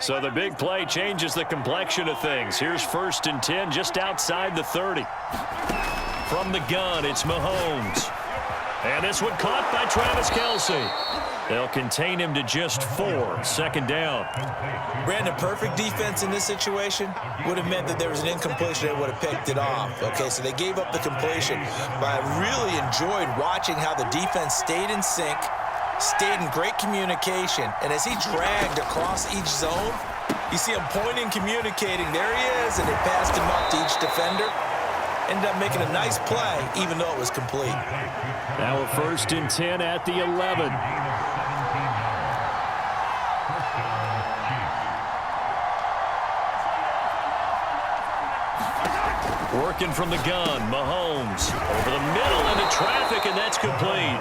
So the big play changes the complexion of things. Here's 1st and 10 just outside the 30. From the gun, it's Mahomes. And this one caught by Travis Kelce. They'll contain him to just 4. 2nd down. Brandon, perfect defense in this situation would have meant that there was an incompletion that would have picked it off. Okay, so they gave up the completion. But I really enjoyed watching how the defense stayed in sync, stayed in great communication, and as he dragged across each zone, you see him pointing, communicating. There he is, and they passed him up to each defender. Ended up making a nice play, even though it was complete. Now a 1st and 10 at the 11. Working from the gun, Mahomes over the middle into traffic, and that's complete.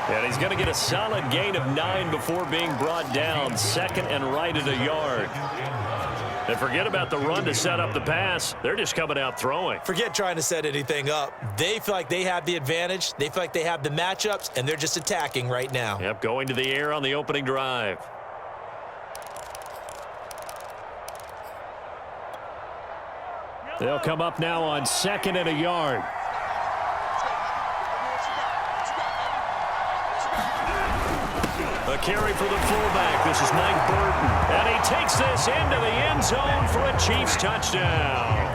And he's going to get a solid gain of 9 before being brought down. 2nd and right at a yard. And forget about the run to set up the pass. They're just coming out throwing. Forget trying to set anything up. They feel like they have the advantage. They feel like they have the matchups, and they're just attacking right now. Yep, going to the air on the opening drive. They'll come up now on 2nd and a yard. A carry for the fullback. This is Mike Burton. And he takes this into the end zone for a Chiefs touchdown.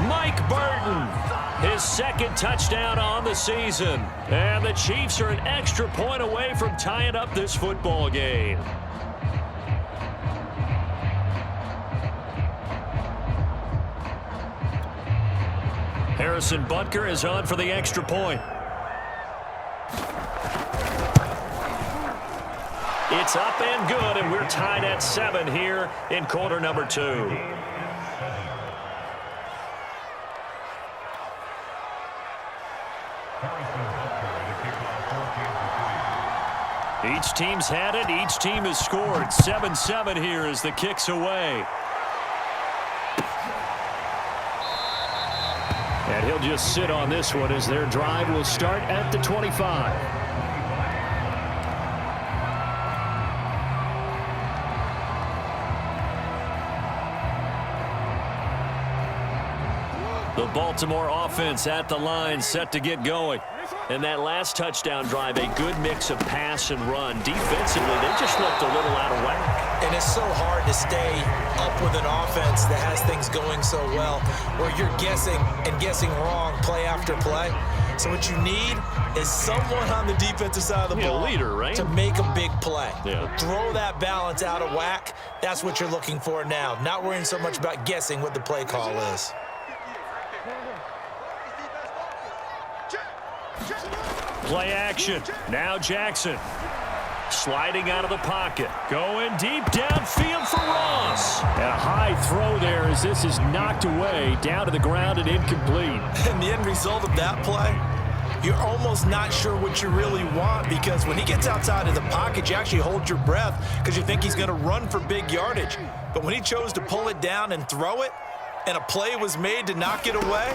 Mike Burton, his 2nd touchdown on the season. And the Chiefs are an extra point away from tying up this football game. Harrison Butker is on for the extra point. It's up and good, and we're tied at 7 here in quarter number 2. Each team's had it. Each team has scored. 7-7 here as the kick's away. And he'll just sit on this one as their drive will start at the 25. The Baltimore offense at the line, set to get going. And that last touchdown drive, a good mix of pass and run. Defensively, they just looked a little out of whack. And it's so hard to stay up with an offense that has things going so well, where you're guessing and guessing wrong play after play. So what you need is someone on the defensive side of the ball, leader, right? to make a big play. Yeah. Throw that balance out of whack. That's what you're looking for now. Not worrying so much about guessing what the play call is. Play action. Now Jackson. Sliding out of the pocket. Going deep downfield for Ross. And a high throw there as this is knocked away down to the ground and incomplete. And the end result of that play, you're almost not sure what you really want, because when he gets outside of the pocket, you actually hold your breath because you think he's going to run for big yardage. But when he chose to pull it down and throw it, and a play was made to knock it away,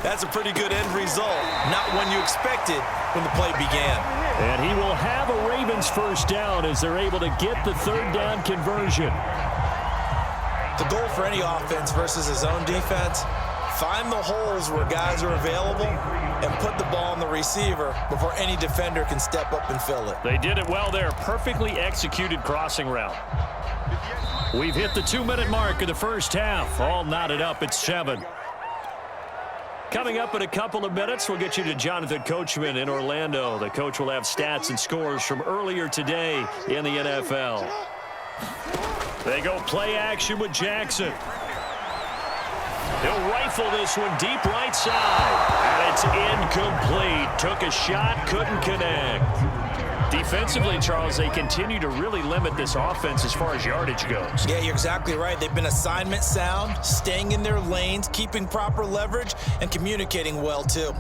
that's a pretty good end result. Not one you expected when the play began. And he will have a Ravens first down as they're able to get the 3rd down conversion. The goal for any offense versus his own defense, find the holes where guys are available and put the ball on the receiver before any defender can step up and fill it. They did it well there. Perfectly executed crossing route. We've hit the 2-minute mark of the first half. All knotted up at 7. Coming up in a couple of minutes, we'll get you to Jonathan Coachman in Orlando. The coach will have stats and scores from earlier today in the NFL. They go play action with Jackson. He'll rifle this one deep right side. And it's incomplete. Took a shot, couldn't connect. Defensively, Charles, they continue to really limit this offense as far as yardage goes. Yeah, you're exactly right. They've been assignment sound, staying in their lanes, keeping proper leverage, and communicating well, too.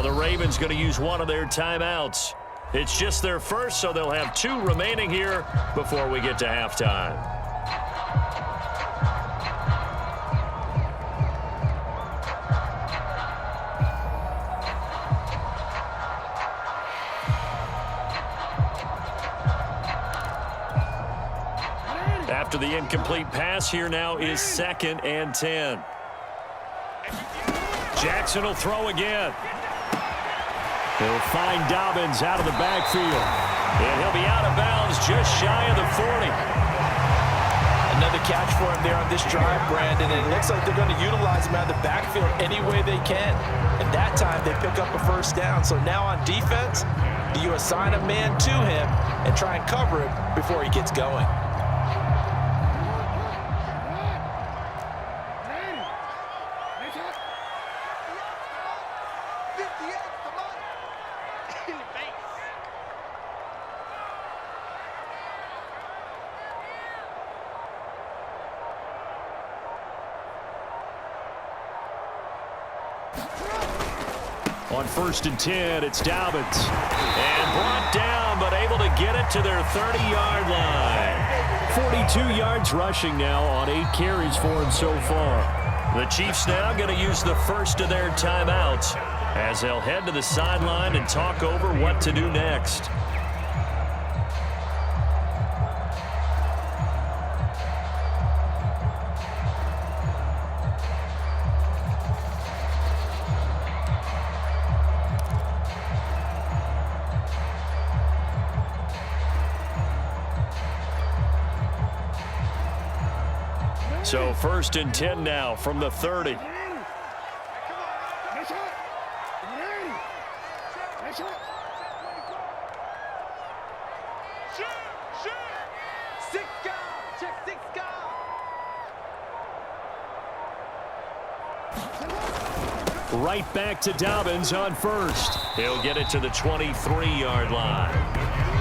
the Ravens going to use one of their timeouts. It's just their first, so they'll have 2 remaining here before we get to halftime. After the incomplete pass, here now is 2nd and 10. Jackson will throw again. He'll find Dobbins out of the backfield. And he'll be out of bounds just shy of the 40. Another catch for him there on this drive, Brandon. And it looks like they're going to utilize him out of the backfield any way they can. And that time they pick up a first down. So now on defense, do you assign a man to him and try and cover him before he gets going? On 1st and 10, it's Dobbins. And brought down, but able to get it to their 30-yard line. 42 yards rushing now on 8 carries for him so far. The Chiefs now going to use the first of their timeouts as they'll head to the sideline and talk over what to do next. So 1st and 10 now from the 30. Right back to Dobbins on 1st. He'll get it to the 23-yard line.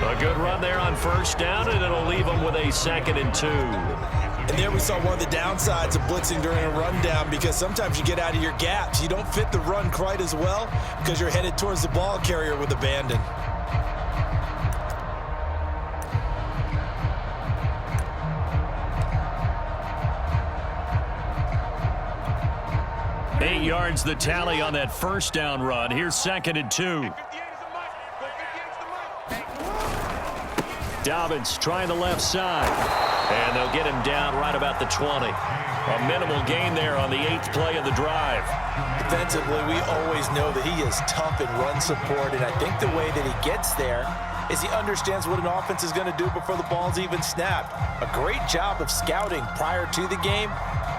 A good run there on 1st down, and it'll leave him with a 2nd and 2. And there we saw one of the downsides of blitzing during a rundown, because sometimes you get out of your gaps. You don't fit the run quite as well because you're headed towards the ball carrier with abandon. Eight yards the tally on that 1st down run. Here's 2nd and 2. Dobbins trying the left side. And they'll get him down right about the 20. A minimal gain there on the 8th play of the drive. Defensively, we always know that he is tough in run support, and I think the way that he gets there is he understands what an offense is going to do before the ball's even snapped. A great job of scouting prior to the game,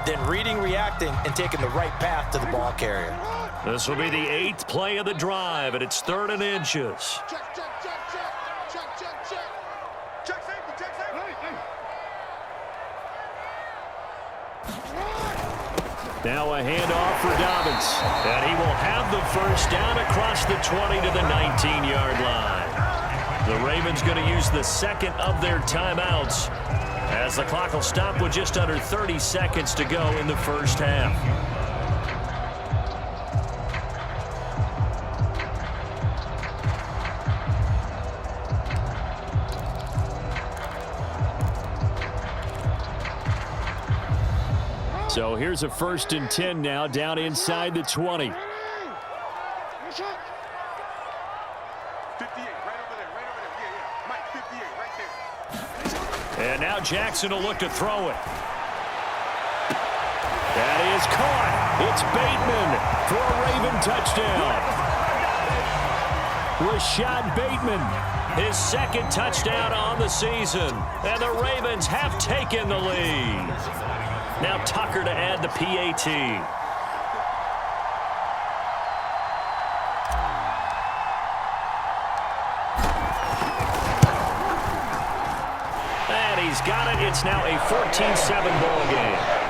then reading, reacting, and taking the right path to the ball carrier. This will be the 8th play of the drive, and it's 3rd and inches. Now a handoff for Dobbins. And he will have the first down across the 20 to the 19-yard line. The Ravens going to use the 2nd of their timeouts as the clock will stop with just under 30 seconds to go in the first half. So here's a 1st and 10 now down inside the 20. And now Jackson will look to throw it. That is caught. It's Bateman for a Raven touchdown. Rashad Bateman, his 2nd touchdown on the season. And the Ravens have taken the lead. Now Tucker to add the PAT. And he's got it. It's now a 14-7 ball game.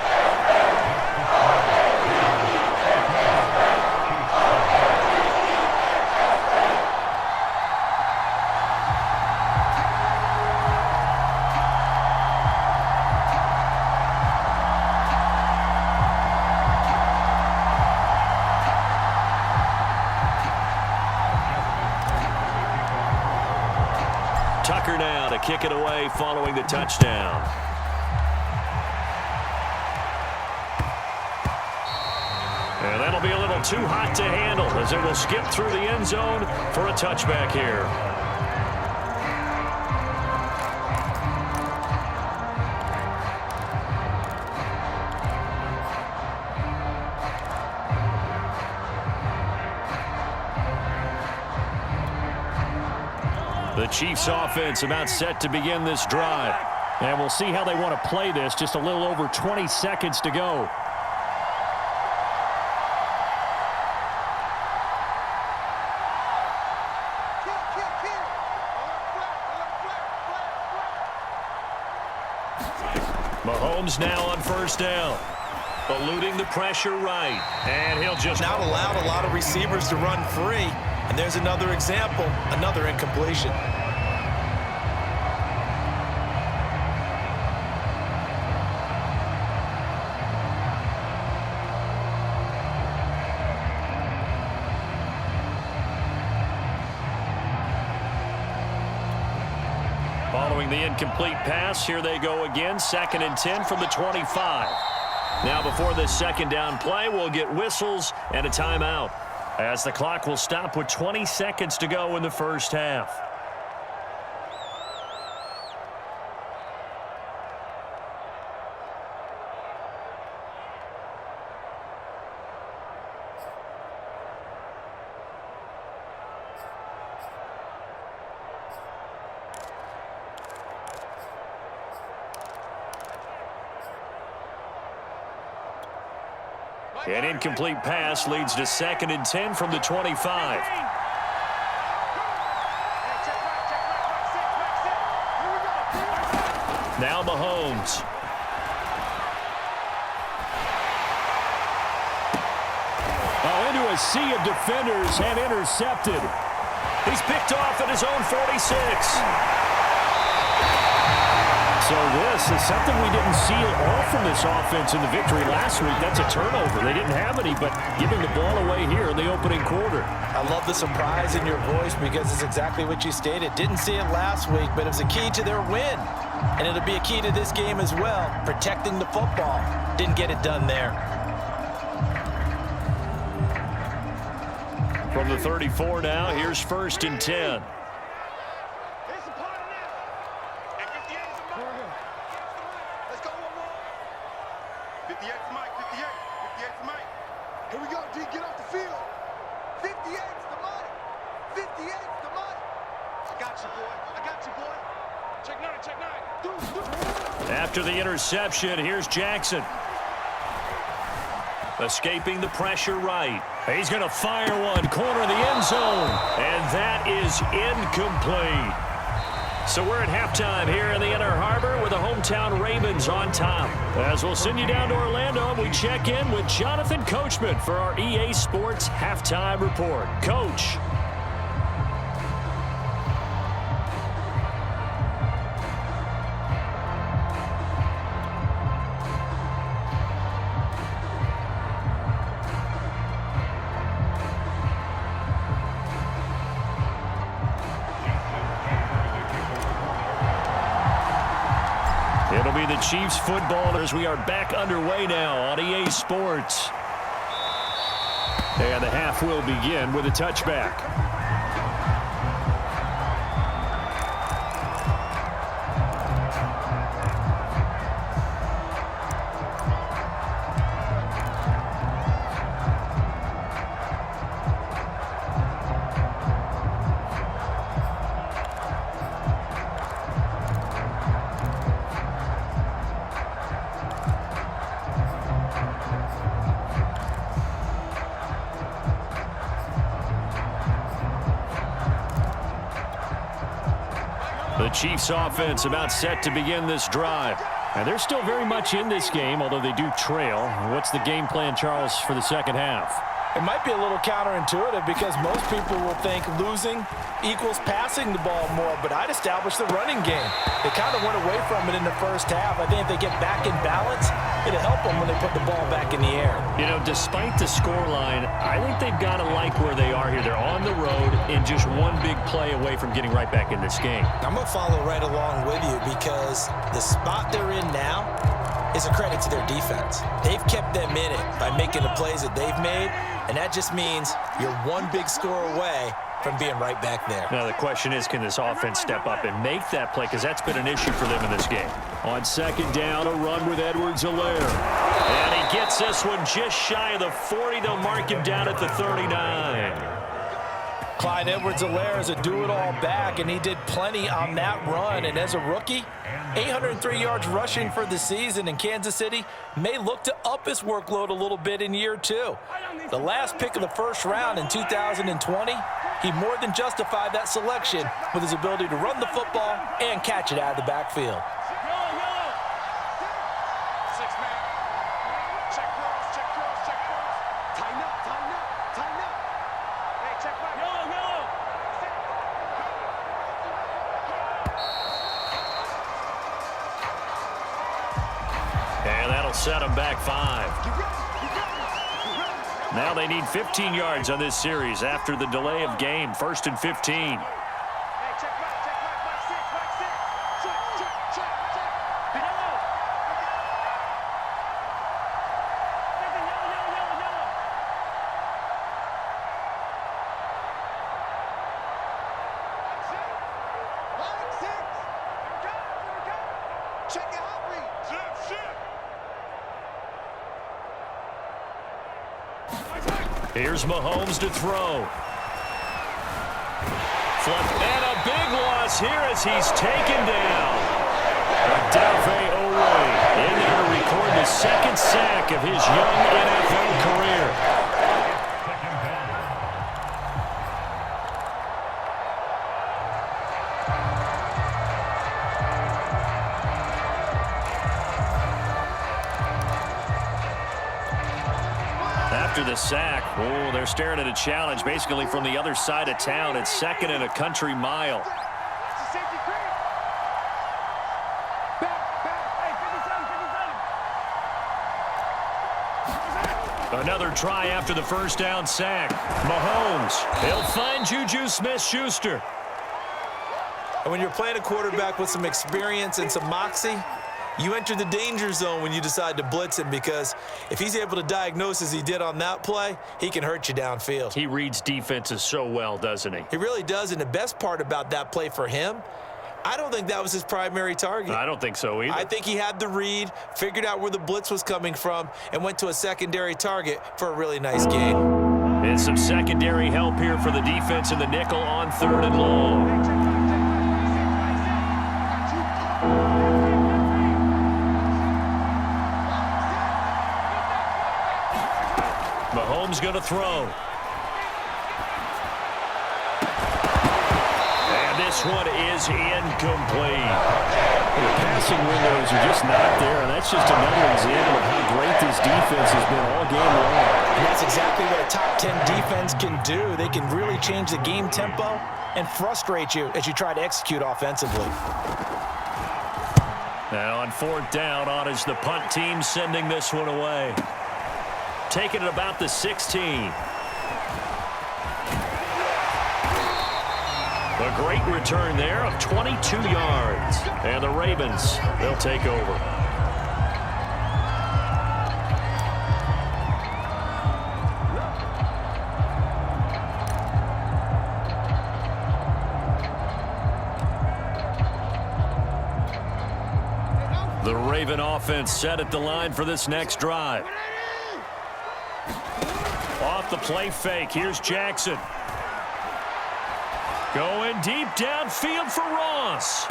kick it away following the touchdown. And that'll be a little too hot to handle as it will skip through the end zone for a touchback here. The Chiefs offense about set to begin this drive. And we'll see how they want to play this. Just a little over 20 seconds to go. Mahomes now on first down. Eluding the pressure right. And he'll just not allowed a lot of receivers to run free. And there's another example, another incompletion. Following the incomplete pass, here they go again, 2nd and 10 from the 25. Now before this second down play, we'll get whistles and a timeout, as the clock will stop with 20 seconds to go in the first half. An incomplete pass leads to 2nd and 10 from the 25. Now Mahomes. Oh, into a sea of defenders and intercepted. He's picked off at his own 46. So this is something we didn't see at all from this offense in the victory last week. That's a turnover. They didn't have any, but giving the ball away here in the opening quarter. I love the surprise in your voice because it's exactly what you stated. Didn't see it last week, but it was a key to their win. And it'll be a key to this game as well, protecting the football. Didn't get it done there. From the 34 now, here's 1st and 10. Here we go, D, get off the field. 58's the money. 58's the money. I got you, boy. I got you, boy. Check nine, check nine. After the interception, here's Jackson. Escaping the pressure right. He's going to fire one, corner of the end zone. And that is incomplete. So we're at halftime here in the Inner Harbor with the hometown Ravens on top. As we'll send you down to Orlando, we check in with Jonathan Coachman for our EA Sports Halftime Report. Coach. It'll be the Chiefs football as we are back underway now on EA Sports. And the half will begin with a touchback. The Chiefs offense about set to begin this drive. And they're still very much in this game, although they do trail. What's the game plan, Charles, for the second half? It might be a little counterintuitive because most people will think losing equals passing the ball more, but I'd establish the running game. They kind of went away from it in the first half. I think if they get back in balance It'll help them when they put the ball back in the air. You know, despite the scoreline, I think they've got to like where they are here. They're on the road and just one big play away from getting right back in this game. I'm going to follow right along with you because the spot they're in now is a credit to their defense. They've kept them in it by making the plays that they've made, and that just means you're one big score away from being right back there. Now, the question is, can this offense step up and make that play? Because that's been an issue for them in this game. On second down, a run with Edwards-Helaire. And he gets this one just shy of the 40. They'll mark him down at the 39. Clyde Edwards-Helaire is a do-it-all back, and he did plenty on that run. And as a rookie, 803 yards rushing for the season, and Kansas City may look to up his workload a little bit in year two. The last pick of the first round in 2020, he more than justified that selection with his ability to run the football and catch it out of the backfield. And that'll set them back 5. Now they need 15 yards on this series after the delay of game. 1st and 15. Here's Mahomes to throw. And a big loss here as he's taken down. Odafe Oweh in there to record the 2nd sack of his young NFL career. After the sack, they're staring at a challenge basically from the other side of town. It's 2nd and a country mile. Another try after the first down sack. Mahomes, he'll find Juju Smith-Schuster. And when you're playing a quarterback with some experience and some moxie, you enter the danger zone when you decide to blitz him, because if he's able to diagnose as he did on that play, he can hurt you downfield. He reads defenses so well, doesn't he? He really does, and the best part about that play for him, I don't think that was his primary target. I don't think so either. I think he had the read, figured out where the blitz was coming from, and went to a secondary target for a really nice game. And some secondary help here for the defense in the nickel on 3rd and long. Mahomes going to throw. And this one is incomplete. The passing windows are just not there, and that's just another example of how great this defense has been all game long. And that's exactly what a top 10 defense can do. They can really change the game tempo and frustrate you as you try to execute offensively. Now on 4th down, on is the punt team sending this one away. Taking it about the 16. A great return there of 22 yards. And the Ravens, they'll take over. The Raven offense set at the line for this next drive. Off the play fake, here's Jackson. Going deep downfield for Ross.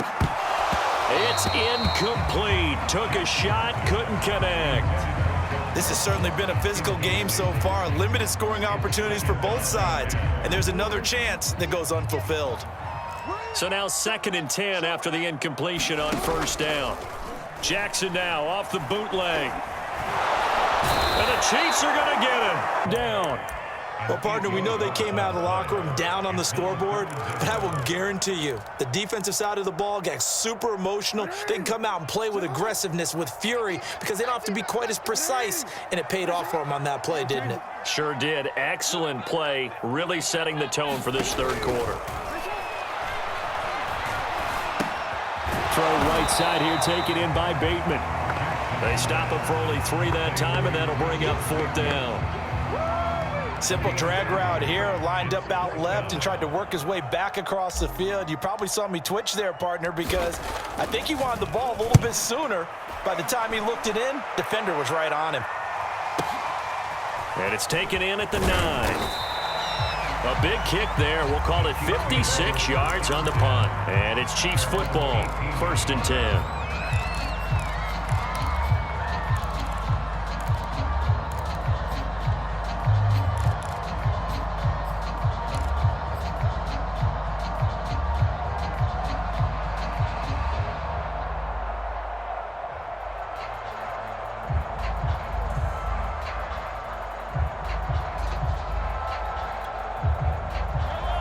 It's incomplete. Took a shot, couldn't connect. This has certainly been a physical game so far. Limited scoring opportunities for both sides. And there's another chance that goes unfulfilled. So now 2nd and 10 after the incompletion on 1st down. Jackson now off the bootleg. And the Chiefs are going to get him down. Well, partner, we know they came out of the locker room down on the scoreboard, but I will guarantee you the defensive side of the ball gets super emotional. They can come out and play with aggressiveness, with fury, because they don't have to be quite as precise, and it paid off for them on that play, didn't it? Sure did. Excellent play, really setting the tone for this third quarter. Throw right side here, taken in by Bateman. They stop him for only 3 that time, and that'll bring up 4th down. Simple drag route here, lined up out left and tried to work his way back across the field. You probably saw me twitch there, partner, because I think he wanted the ball a little bit sooner. By the time he looked it in, defender was right on him. And it's taken in at the 9. A big kick there. We'll call it 56 yards on the punt. And it's Chiefs football, 1st and 10.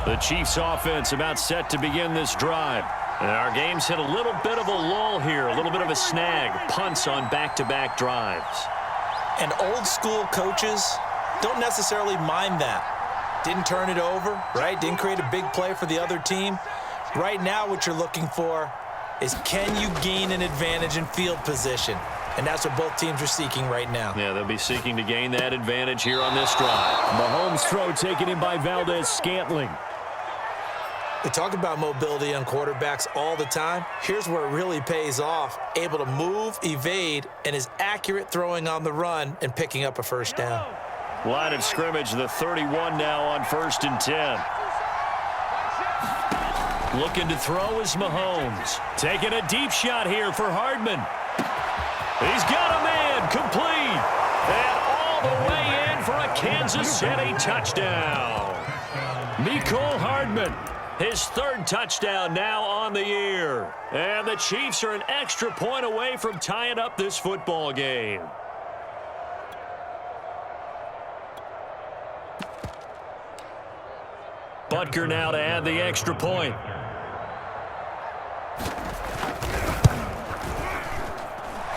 The Chiefs offense about set to begin this drive. And our game's hit a little bit of a lull here, a little bit of a snag. Punts on back-to-back drives. And old school coaches don't necessarily mind that. Didn't turn it over, right? Didn't create a big play for the other team. Right now what you're looking for is, can you gain an advantage in field position? And that's what both teams are seeking right now. Yeah, they'll be seeking to gain that advantage here on this drive. Mahomes' throw taken in by Valdez-Scantling. We talk about mobility on quarterbacks all the time. Here's where it really pays off. Able to move, evade, and is accurate throwing on the run and picking up a 1st down. Line of scrimmage, the 31 now on 1st and 10. Looking to throw is Mahomes. Taking a deep shot here for Hardman. He's got a man, complete. And all the way in for a Kansas City touchdown. Mecole Hardman. His 3rd touchdown now on the year. And the Chiefs are an extra point away from tying up this football game. Butker now to add the extra point.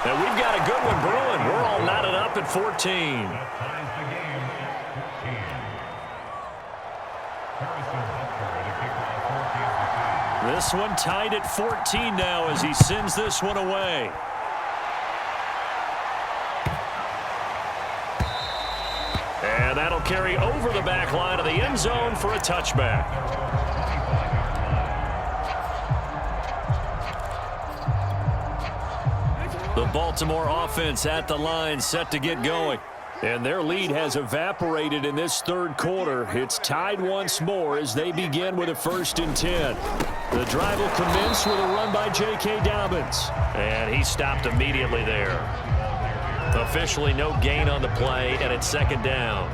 And we've got a good one brewing. We're all knotted up at 14. This one tied at 14 now as he sends this one away. And that'll carry over the back line of the end zone for a touchback. The Baltimore offense at the line, set to get going. And their lead has evaporated in this third quarter. It's tied once more as they begin with a 1st and 10. The drive will commence with a run by J.K. Dobbins. And he stopped immediately there. Officially no gain on the play, and it's 2nd down.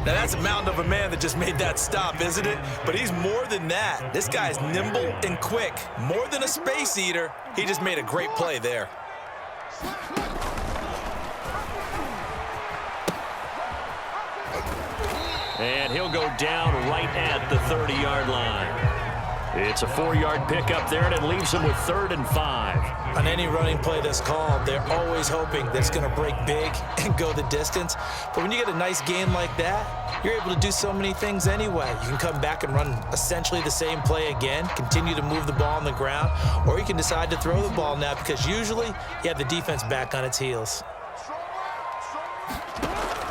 Now that's a mountain of a man that just made that stop, isn't it? But he's more than that. This guy's nimble and quick. More than a space eater. He just made a great play there. And he'll go down right at the 30-yard line. It's a 4-yard pickup there, and it leaves him with 3rd and 5. On any running play that's called, they're always hoping that it's going to break big and go the distance. But when you get a nice gain like that, you're able to do so many things anyway. You can come back and run essentially the same play again, continue to move the ball on the ground, or you can decide to throw the ball now because usually you have the defense back on its heels.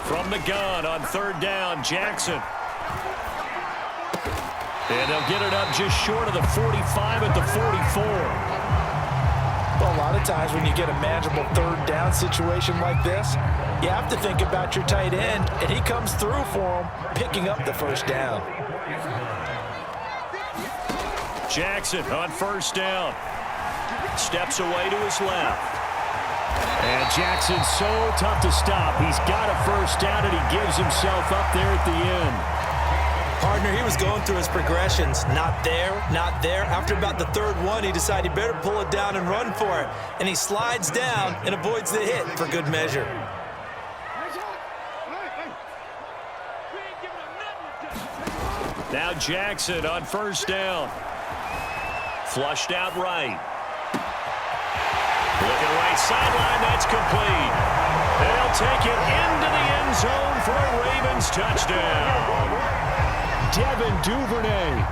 From the gun on 3rd down, Jackson. And they'll get it up just short of the 45 at the 44. Well, a lot of times when you get a manageable 3rd down situation like this, you have to think about your tight end, and he comes through for him, picking up the 1st down. Jackson on 1st down. Steps away to his left. And Jackson's so tough to stop. He's got a 1st down, and he gives himself up there at the end. Partner, he was going through his progressions. Not there, not there. After about the 3rd one, he decided he better pull it down and run for it. And he slides down and avoids the hit for good measure. Now Jackson on first down. Flushed out right. Looking right sideline, that's complete. They'll take it into the end zone for a Ravens touchdown. Devin Duvernay,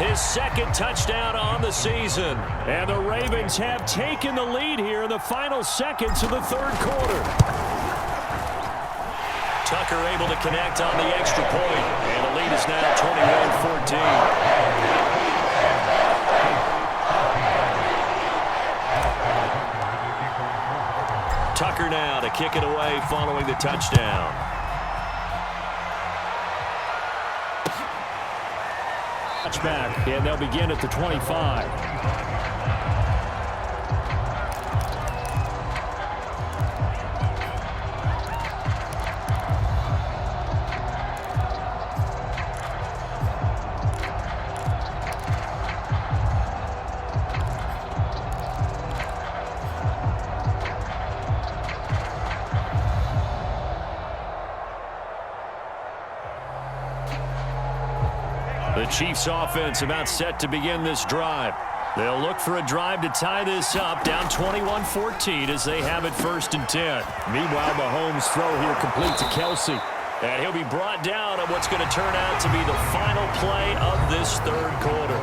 his second touchdown on the season. And the Ravens have taken the lead here in the final seconds of the third quarter. Tucker able to connect on the extra point, and the lead is now 21-14. Tucker now to kick it away following the touchdown. Touchback, and they'll begin at the 25. The Chiefs offense about set to begin this drive. They'll look for a drive to tie this up, down 21-14 as they have it 1st and 10. Meanwhile, Mahomes' throw here complete to Kelsey. And he'll be brought down on what's going to turn out to be the final play of this third quarter.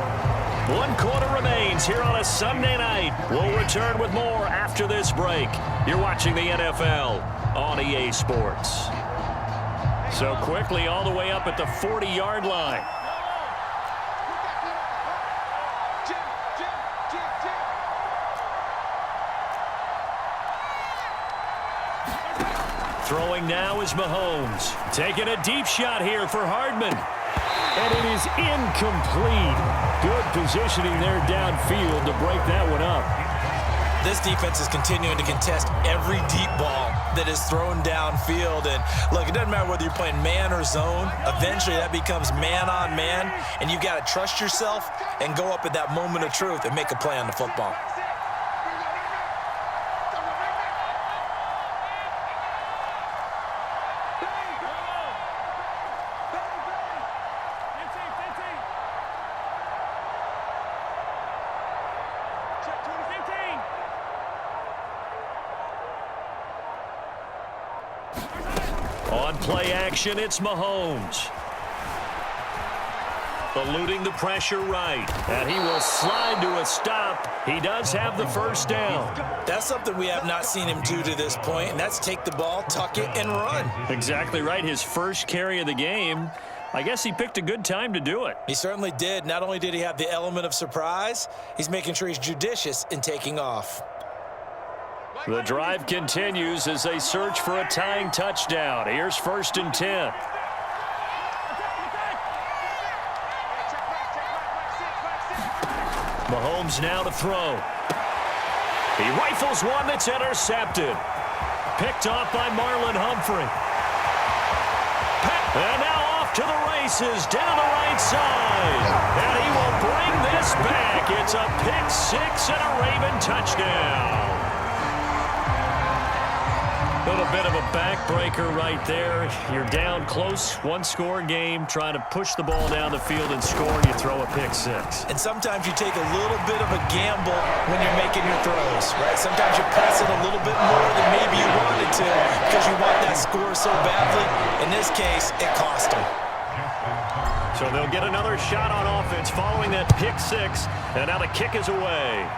1 quarter remains here on a Sunday night. We'll return with more after this break. You're watching the NFL on EA Sports. So quickly all the way up at the 40-yard line. Throwing now is Mahomes. Taking a deep shot here for Hardman. And it is incomplete. Good positioning there downfield to break that one up. This defense is continuing to contest every deep ball that is thrown downfield. And look, it doesn't matter whether you're playing man or zone. Eventually that becomes man on man. And you've got to trust yourself and go up at that moment of truth and make a play on the football. On play action, it's Mahomes. Eluding the pressure right. And he will slide to a stop. He does have the first down. That's something we have not seen him do to this point, and that's take the ball, tuck it, and run. Exactly right. His first carry of the game. I guess he picked a good time to do it. He certainly did. Not only did he have the element of surprise, he's making sure he's judicious in taking off. The drive continues as they search for a tying touchdown. Here's 1st and 10. Mahomes now to throw. He rifles one that's intercepted. Picked off by Marlon Humphrey. And now off to the races down the right side. And he will bring this back. It's a pick six and a Raven touchdown. A little bit of a backbreaker right there. You're down close, one-score game, trying to push the ball down the field and score, and you throw a pick six. And sometimes you take a little bit of a gamble when you're making your throws, right? Sometimes you press it a little bit more than maybe you wanted to because you want that score so badly. In this case, it cost them. So they'll get another shot on offense following that pick six, and now the kick is away.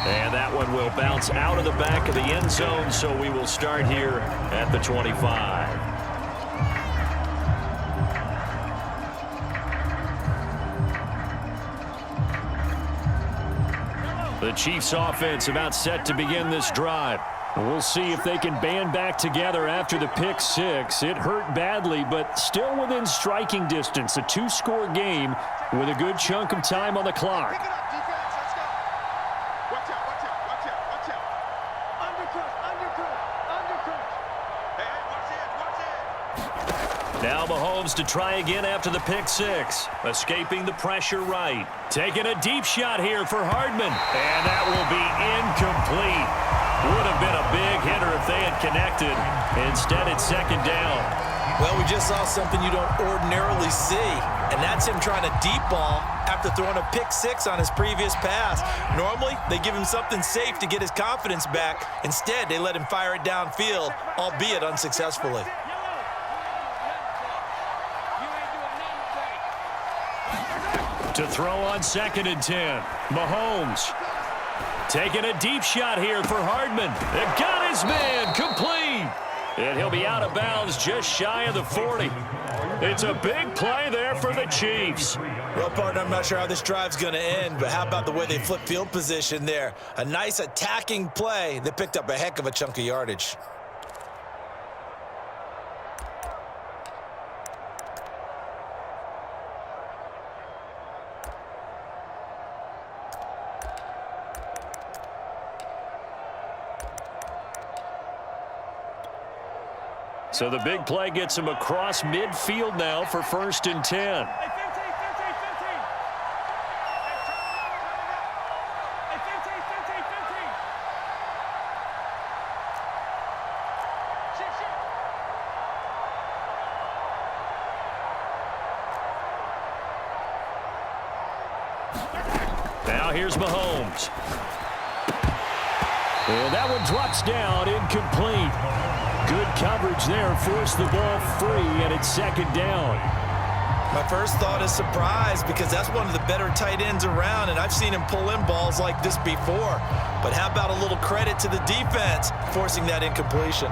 And that one will bounce out of the back of the end zone, so we will start here at the 25. The Chiefs offense about set to begin this drive. We'll see if they can band back together after the pick six. It hurt badly, but still within striking distance. A two-score game with a good chunk of time on the clock. Pick it up, defense. Let's go. Watch out, watch out, watch out, watch out. Undercut, undercut, undercut. Hey, watch it, watch it. Now Mahomes to try again after the pick six. Escaping the pressure right. Taking a deep shot here for Hardman. And that will be incomplete. Would have been a big hitter if they had connected. Instead, it's second down. Well, we just saw something you don't ordinarily see, and that's him trying to deep ball after throwing a pick six on his previous pass. Normally, they give him something safe to get his confidence back. Instead, they let him fire it downfield, albeit unsuccessfully. To throw on 2nd and 10. Mahomes taking a deep shot here for Hardman. It got his man complete. And he'll be out of bounds just shy of the 40. It's a big play there for the Chiefs. Well, partner, I'm not sure how this drive's going to end, but how about the way they flip field position there? A nice attacking play that picked up a heck of a chunk of yardage. So the big play gets him across midfield now for 1st and 10. Now here's Mahomes. And that one drops down, incomplete. Good coverage there, forced the ball free, and it's 2nd down. My first thought is surprise, because that's one of the better tight ends around, and I've seen him pull in balls like this before. But how about a little credit to the defense forcing that incompletion?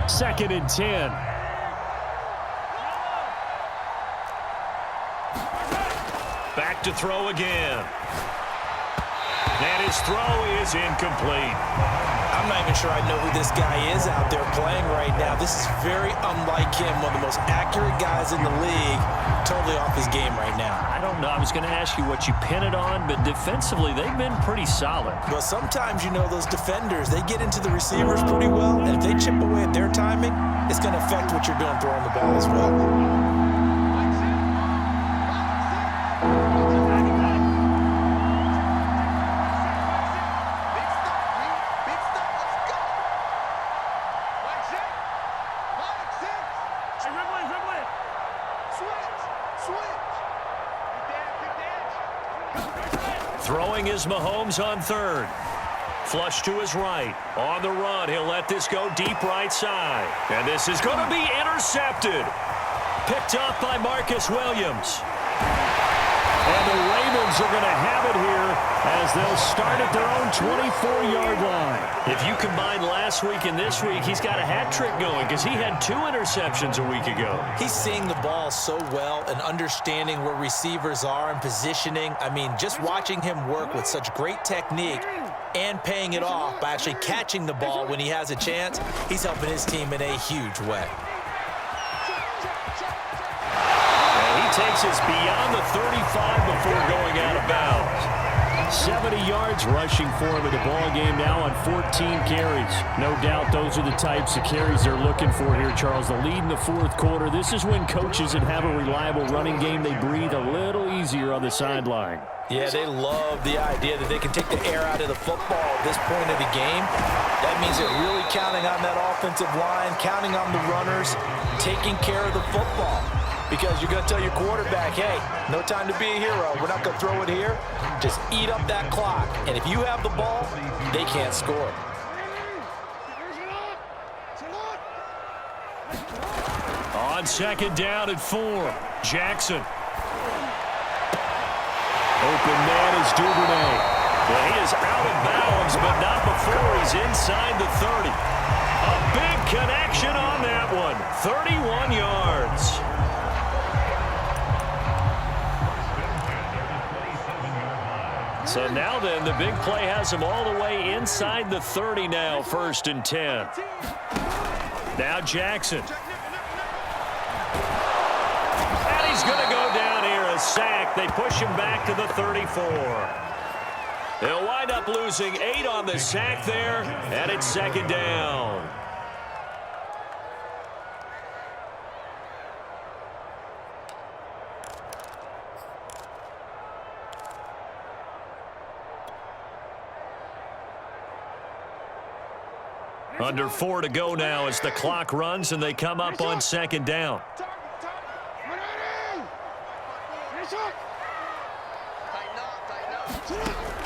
Second and 10. Back to throw again. And his throw is incomplete. I'm not even sure I know who this guy is out there playing right now. This is very unlike him, one of the most accurate guys in the league, totally off his game right now. I don't know. I was going to ask you what you pin it on, but defensively, they've been pretty solid. But sometimes, you know, those defenders, they get into the receivers pretty well, and if they chip away at their timing, it's going to affect what you're doing throwing the ball as well. Throwing is Mahomes on 3rd. Flush to his right. On the run, he'll let this go deep right side. And this is going to be intercepted. Picked off by Marcus Williams. And the Ravens are going to have it here as they'll start at their own 24-yard line. If you combine last week and this week, he's got a hat trick going because he had 2 interceptions a week ago. He's seeing the ball so well and understanding where receivers are and positioning. I mean, just watching him work with such great technique and paying it off by actually catching the ball when he has a chance, he's helping his team in a huge way. Takes us beyond the 35 before going out of bounds. 70 yards rushing for him in the ball game now on 14 carries. No doubt those are the types of carries they're looking for here, Charles. The lead in the 4th quarter. This is when coaches that have a reliable running game, they breathe a little easier on the sideline. Yeah, they love the idea that they can take the air out of the football at this point of the game. That means they're really counting on that offensive line, counting on the runners, taking care of the football. Because you're going to tell your quarterback, hey, no time to be a hero. We're not going to throw it here. Just eat up that clock. And if you have the ball, they can't score. On 2nd down and 4, Jackson. Open man is Duvernay. Well, he is out of bounds, but not before he's inside the 30. A big connection on that one. 31 yards. So now then, the big play has him all the way inside the 30 now, 1st and 10. Now Jackson. And he's going to go down here, a sack. They push him back to the 34. They'll wind up losing 8 on the sack there, and it's second down. Under 4 to go now as the clock runs and they come up on second down.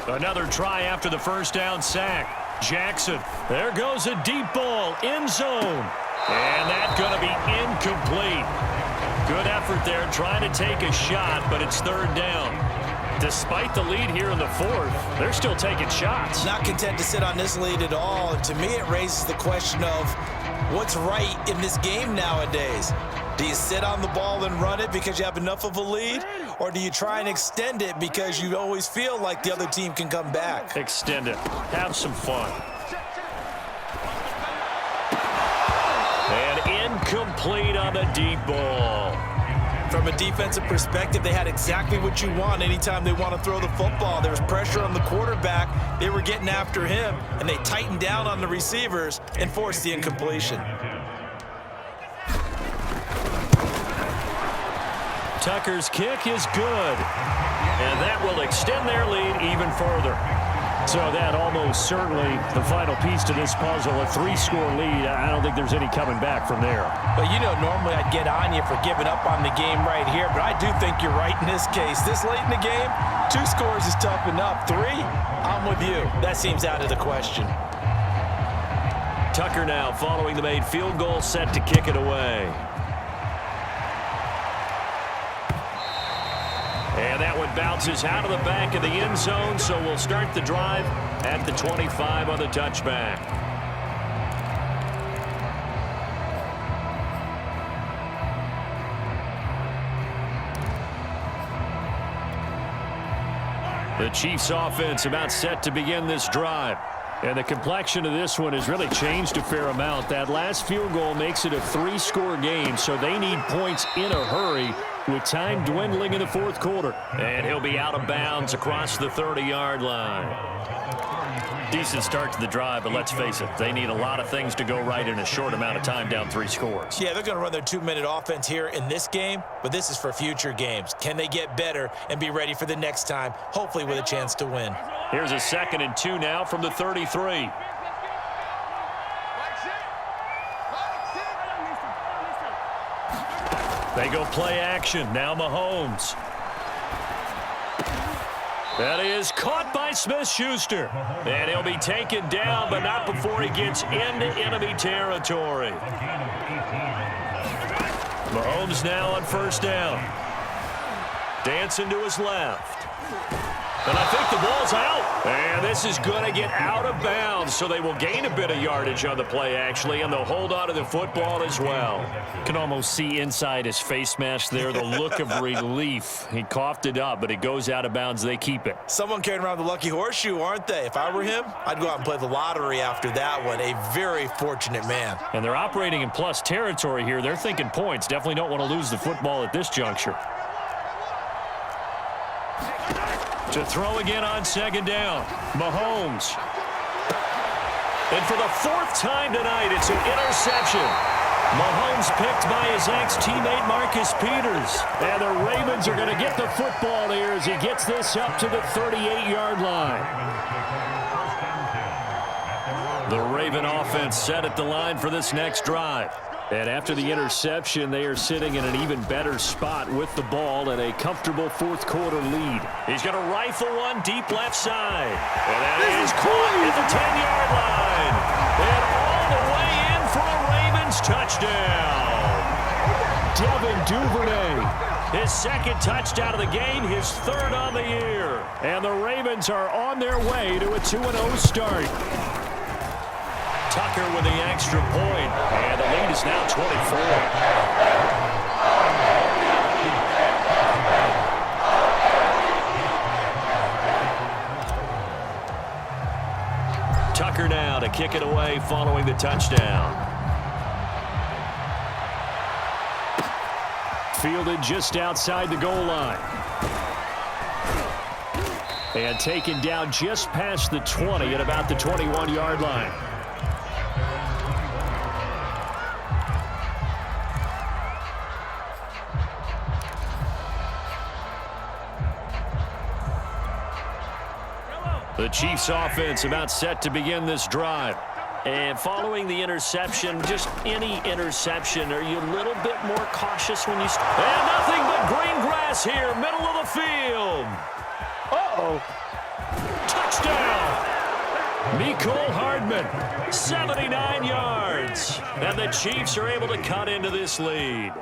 Another try after the first down sack. Jackson, there goes a deep ball, end zone. And that's going to be incomplete. Good effort there trying to take a shot, but it's third down. Despite the lead here in the fourth, they're still taking shots. Not content to sit on this lead at all. And to me, it raises the question of what's right in this game nowadays. Do you sit on the ball and run it because you have enough of a lead? Or do you try and extend it because you always feel like the other team can come back? Extend it. Have some fun. And incomplete on the deep ball. From a defensive perspective, they had exactly what you want anytime they want to throw the football. There was pressure on the quarterback. They were getting after him, and they tightened down on the receivers and forced the incompletion. Tucker's kick is good, and that will extend their lead even further. So that almost certainly the final piece to this puzzle, a 3-score lead. I don't think there's any coming back from there. But, you know, normally I'd get on you for giving up on the game right here, but I do think you're right in this case. This late in the game, 2 scores is tough enough. 3, I'm with you. That seems out of the question. Tucker now following the made field goal, set to kick it away. And that one bounces out of the back of the end zone, so we'll start the drive at the 25 on the touchback. The Chiefs offense about set to begin this drive. And the complexion of this one has really changed a fair amount. That last field goal makes it a 3-score game, so they need points in a hurry with time dwindling in the fourth quarter. And he'll be out of bounds across the 30-yard line. Decent start to the drive, but let's face it, they need a lot of things to go right in a short amount of time down 3 scores. Yeah, they're going to run their 2-minute offense here in this game, but this is for future games. Can they get better and be ready for the next time, hopefully with a chance to win? Here's a 2nd and 2 now from the 33. They go play action. Now Mahomes. That is caught by Smith-Schuster. And he'll be taken down, but not before he gets into enemy territory. Mahomes now on first down. Dancing to his left. And I think the ball's out. And this is going to get out of bounds, so they will gain a bit of yardage on the play, actually, and they'll hold on to the football as well. Can almost see inside his face mask there the look of relief. He coughed it up, but it goes out of bounds. They keep it. Someone carrying around the lucky horseshoe, aren't they? If I were him, I'd go out and play the lottery after that one. A very fortunate man. And they're operating in plus territory here. They're thinking points. Definitely don't want to lose the football at this juncture. To throw again on second down. Mahomes. And for the 4th time tonight, it's an interception. Mahomes picked by his ex-teammate Marcus Peters. And the Ravens are going to get the football here as he gets this up to the 38-yard line. The Raven offense set at the line for this next drive. And after the interception, they are sitting in an even better spot with the ball and a comfortable fourth quarter lead. He's going to rifle one deep left side. And that is caught at the 10-yard line. And all the way in for a Ravens touchdown. Devin Duvernay. His 2nd touchdown of the game, his 3rd on the year. And the Ravens are on their way to a 2-0 start. Tucker with the extra point, and the lead is now 24. Tucker now to kick it away following the touchdown. Fielded just outside the goal line. And taken down just past the 20 at about the 21-yard line. The Chiefs offense about set to begin this drive. And following the interception, just any interception, are you a little bit more cautious when you... And nothing but green grass here, middle of the field. Uh-oh. Touchdown. Mecole Hardman, 79 yards. And the Chiefs are able to cut into this lead.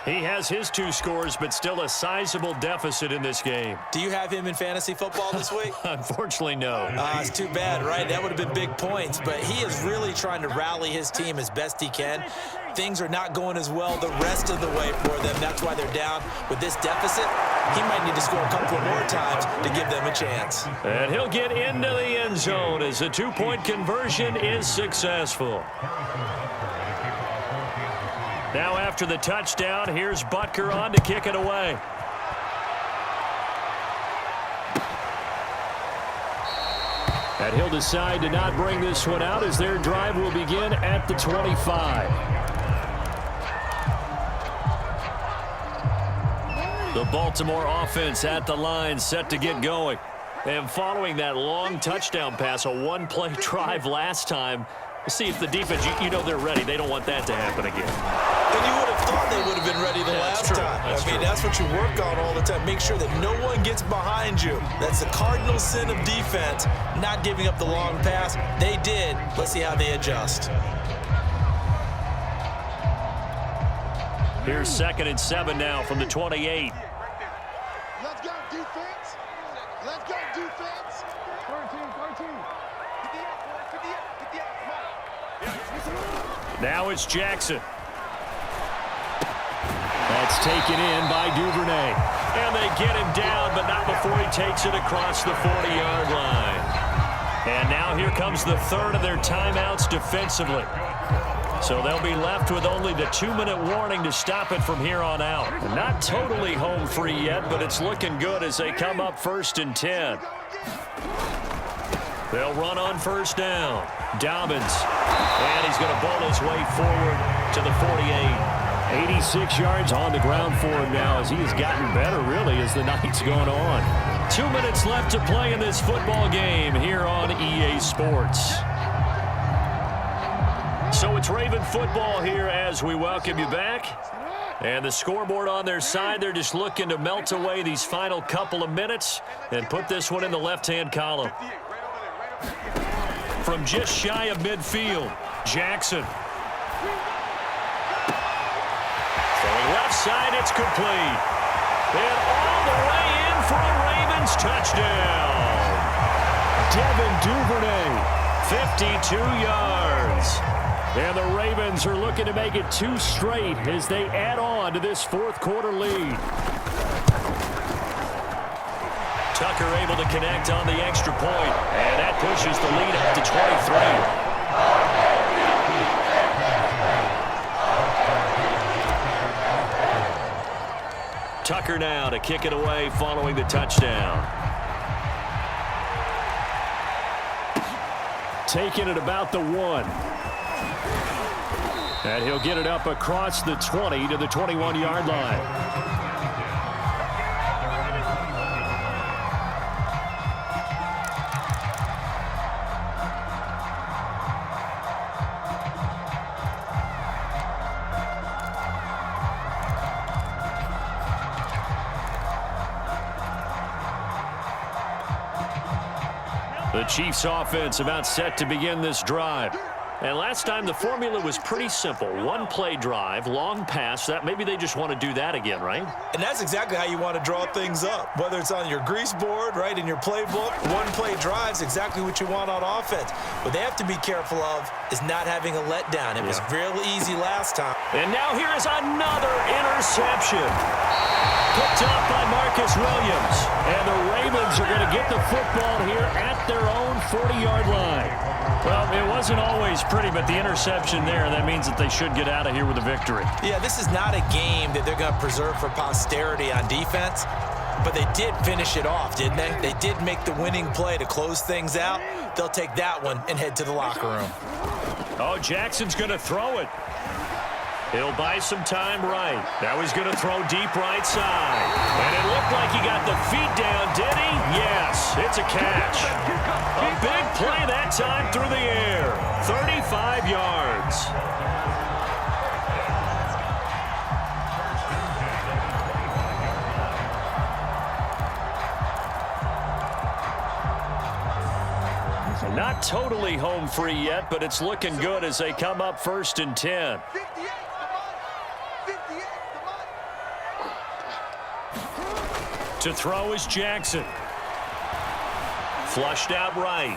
He has his 2 scores, but still a sizable deficit in this game. Do you have him in fantasy football this week? Unfortunately, no. It's too bad, right? That would have been big points, but he is really trying to rally his team as best he can. Things are not going as well the rest of the way for them. That's why they're down with this deficit. He might need to score a couple more times to give them a chance. And he'll get into the end zone as the 2-point conversion is successful. Now after the touchdown, here's Butker on to kick it away. And he'll decide to not bring this one out as their drive will begin at the 25. The Baltimore offense at the line set to get going. And following that long touchdown pass, a one-play drive last time, see if the defense, you know they're ready. They don't want that to happen again. And you would have thought they would have been ready the last time. That's what you work on all the time. Make sure that no one gets behind you. That's the cardinal sin of defense, not giving up the long pass. They did. Let's see how they adjust. Here's 2nd and 7 now from the 28. Let's go, defense. Let's go, defense. 13. 58. Now it's Jackson. That's taken in by Duvernay. And they get him down, but not before he takes it across the 40-yard line. And now here comes the third of their timeouts defensively. So they'll be left with only the 2-minute warning to stop it from here on out. Not totally home free yet, but it's looking good as they come up 1st and 10. They'll run on 1st down. Dobbins. And he's going to bowl his way forward to the 48. 86 yards on the ground for him now as he has gotten better, really, as the night's gone on. 2 minutes left to play in this football game here on EA Sports. So it's Raven football here as we welcome you back. And the scoreboard on their side, they're just looking to melt away these final couple of minutes and put this one in the left-hand column. From just shy of midfield, Jackson. Throwing left side, it's complete. And all the way in for a Ravens touchdown. Devin Duvernay, 52 yards. And the Ravens are looking to make it 2 straight as they add on to this 4th quarter lead. Tucker able to connect on the extra point, and that pushes the lead up to 23. Tucker now to kick it away following the touchdown. Taking it about the 1. And he'll get it up across the 20 to the 21-yard line. The Chiefs offense about set to begin this drive. And last time the formula was pretty simple. 1-play drive, long pass. That maybe they just want to do that again, right? And that's exactly how you want to draw things up. Whether it's on your grease board, right, in your playbook, 1-play drive's exactly what you want on offense. What they have to be careful of is not having a letdown. It was real easy last time. And now here is another interception. Picked up by Marcus Williams. And the Ravens are going to get the football here at their own 40-yard line. Well, it wasn't always pretty, but the interception there, that means that they should get out of here with a victory. Yeah, this is not a game that they're going to preserve for posterity on defense. But they did finish it off, didn't they? They did make the winning play to close things out. They'll take that one and head to the locker room. Oh, Jackson's going to throw it. He'll buy some time right. Now he's going to throw deep right side. And it looked like he got the feet down, did he? Yes, it's a catch. A big play that time through the air. 35 yards. Not totally home free yet, but it's looking good as they come up 1st and 10. 58's the money. 58's the money. To throw is Jackson. Flushed out right.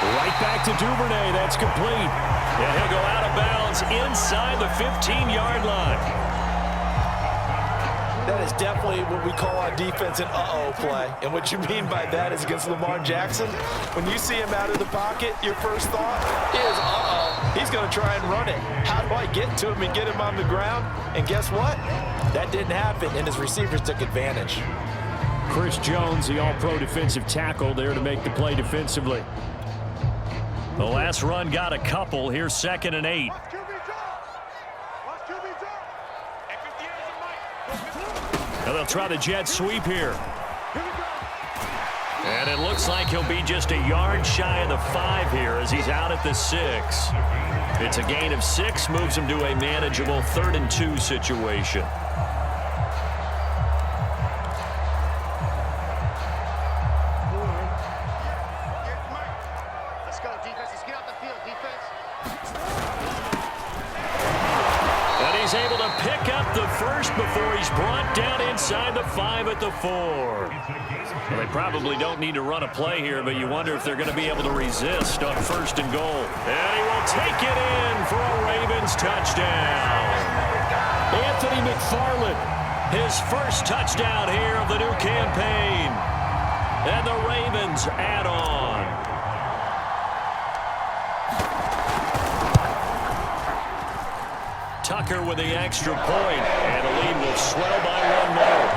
Right back to Duvernay. That's complete. And he'll go out of bounds inside the 15-yard line. That is definitely what we call on defense an uh-oh play. And what you mean by that is against Lamar Jackson, when you see him out of the pocket, your first thought is, uh-oh, he's going to try and run it. How do I get to him and get him on the ground? And guess what? That didn't happen, and his receivers took advantage. Chris Jones, the all-pro defensive tackle, there to make the play defensively. The last run got a couple. Here's 2nd and 8. Watch QB drop. Watch QB drop. And 58's the money. And they'll try the jet sweep here. And it looks like he'll be just a yard shy of the 5 here as he's out at the 6. It's a gain of 6, moves him to a manageable 3rd and 2 situation. Let's go, defense. Let's get out the field, defense. And he's able to pick up the first before he's brought down inside the 5 at the 4. Well, they probably don't need to run a play here, but you wonder if they're going to be able to resist on 1st and goal. And he will take it in for a Ravens touchdown. Anthony McFarland, his first touchdown here of the new campaign. And the Ravens add on. Tucker with the extra point, and the lead will swell by 1 more.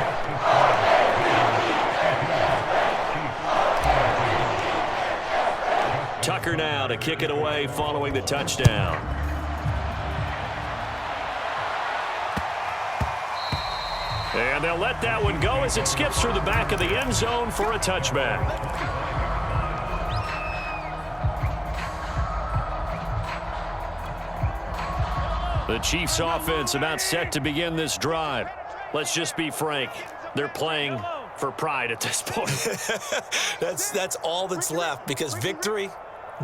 Tucker now to kick it away following the touchdown. And they'll let that one go as it skips through the back of the end zone for a touchback. The Chiefs offense about set to begin this drive. Let's just be frank. They're playing for pride at this point. That's all that's left, because victory,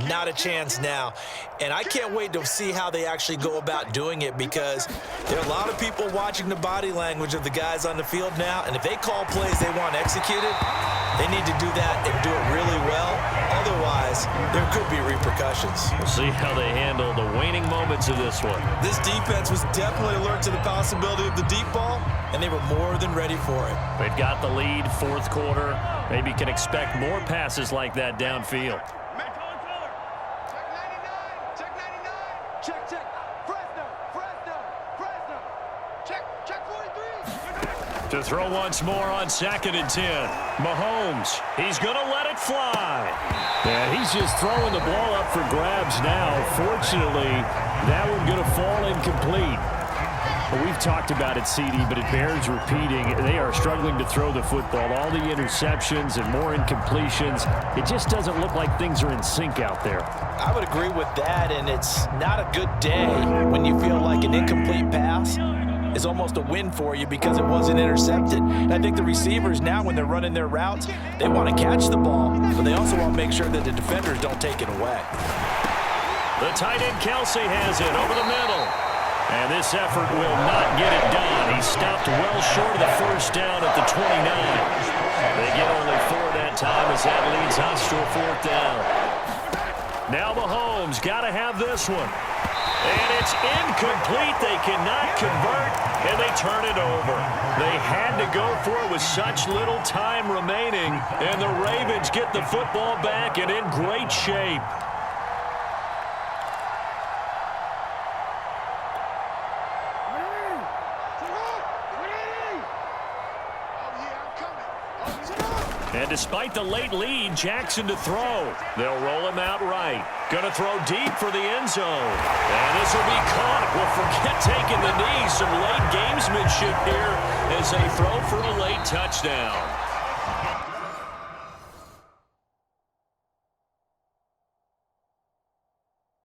not a chance now. And I can't wait to see how they actually go about doing it, because there are a lot of people watching the body language of the guys on the field now, and if they call plays they want executed, they need to do that and do it really well. Otherwise, there could be repercussions. We'll see how they handle the waning moments of this one. This defense was definitely alert to the possibility of the deep ball, and they were more than ready for it. They've got the lead, 4th quarter. Maybe can expect more passes like that downfield. Check 99. Check 99. Check. Fresno. Check 43. To throw once more on 2nd and 10. Mahomes, he's going to let it fly. Yeah, he's just throwing the ball up for grabs now. Fortunately, that one going to fall incomplete. Well, we've talked about it, CD, but it bears repeating. They are struggling to throw the football. All the interceptions and more incompletions. It just doesn't look like things are in sync out there. I would agree with that, and it's not a good day when you feel like an incomplete pass is almost a win for you because it wasn't intercepted. And I think the receivers now, when they're running their routes, they want to catch the ball, but they also want to make sure that the defenders don't take it away. The tight end Kelsey has it over the middle. And this effort will not get it done. He stopped well short of the first down at the 29. They get only 4 that time as that leads us to a 4th down. Now Mahomes got to have this one. And it's incomplete. They cannot convert, and they turn it over. They had to go for it with such little time remaining, and the Ravens get the football back and in great shape. And despite the late lead, Jackson to throw. They'll roll him out right. Going to throw deep for the end zone. And this will be caught. Well, forget taking the knee. Some late gamesmanship here as they throw for a late touchdown.